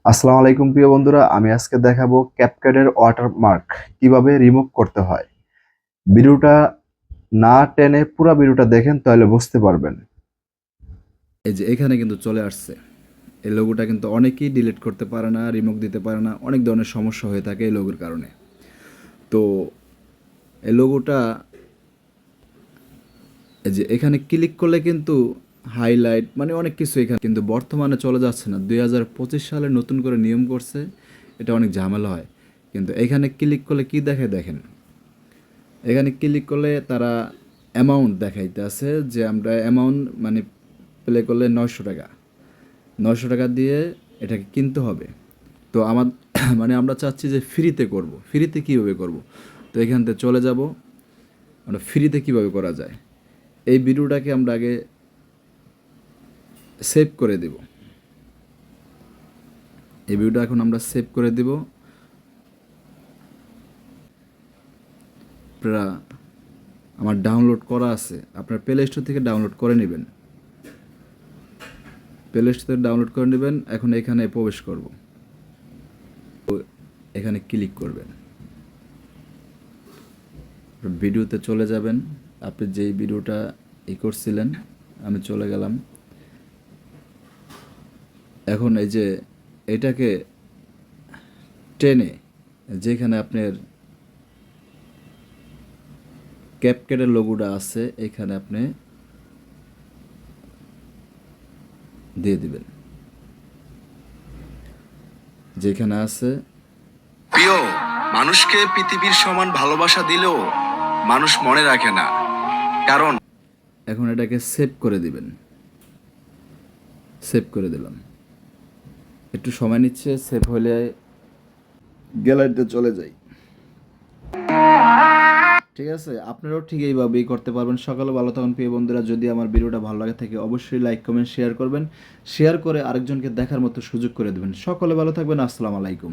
আসসালামু আলাইকুম প্রিয় বন্ধুরা, আমি আজকে দেখাবো ক্যাপকাটের ওয়াটারমার্ক কিভাবে রিমুভ করতে হয়। ভিডিওটা না টেনে পুরো ভিডিওটা দেখেন, তাহলে বুঝতে পারবেন। এই যে এখানে কিন্তু চলে আসছে। এই লোগোটা কিন্তু অনেকেই ডিলিট করতে পারে না, রিমুভ দিতে পারে না, অনেক ধরনের সমস্যা হয়ে থাকে এই লোগোর কারণে। তো এই লোগোটা এই যে এখানে ক্লিক করলে কিন্তু হাইলাইট মানে অনেক কিছু এখানে কিন্তু বর্তমানে চলে যাচ্ছে না। 2025 সালে নতুন করে নিয়ম করছে, এটা অনেক ঝামেলা হয়। কিন্তু এখানে ক্লিক করলে কি দেখে দেখেন, এখানে ক্লিক করলে তারা অ্যামাউন্ট দেখাইতে আছে যে আমরা অ্যামাউন্ট মানে প্লে করলে 900 টাকা, 900 টাকা দিয়ে এটাকে কিনতে হবে। তো আমার মানে আমরা চাচ্ছি যে ফ্রিতে করব। ফ্রিতে কীভাবে করব? তো এখান থেকে চলে যাব, আমরা ফ্রিতে কীভাবে করা যায় এই ভিডিওটাকে আমরা আগে সেভ করে দেব। এই ভিডিওটা এখন আমরা সেভ করে দেব। আপনারা আমার ডাউনলোড করা আছে, আপনার প্লে স্টোর থেকে ডাউনলোড করে নেবেন। প্লে স্টোর থেকে ডাউনলোড করে নেবেন। এখন এখানে প্রবেশ করব, এখানে ক্লিক করবেন, ভিডিওতে চলে যাবেন। আপনি যেই ভিডিওটা করছিলেন, আমি চলে গেলাম। এখন এই যে এটাকে টেনে যেখানে আপনার ক্যাপকাটের লোগোটা আছে এখানে আপনি দিয়ে দিবেন, যেখানে আছে। প্রিয় মানুষকে পৃথিবীর সমান ভালোবাসা দিলেও মানুষ মনে রাখে না, কারণ এখন এটাকে সেভ করে দিবেন। সেভ করে দিলাম, একটু সময় নিচ্ছে। সেভ হলে গ্যালারিতে চলে যাই। ঠিক আছে, আপনারাও ঠিক এইভাবেই করতে পারবেন। সকালে ভালো থাকুন প্রিয় বন্ধুরা। যদি আমার ভিডিওটা ভালো লাগে থাকে অবশ্যই লাইক কমেন্ট শেয়ার করবেন। শেয়ার করে আরেকজনকে দেখার মতো সুযোগ করে দেবেন। সকলে ভালো থাকবেন। আসসালামু আলাইকুম।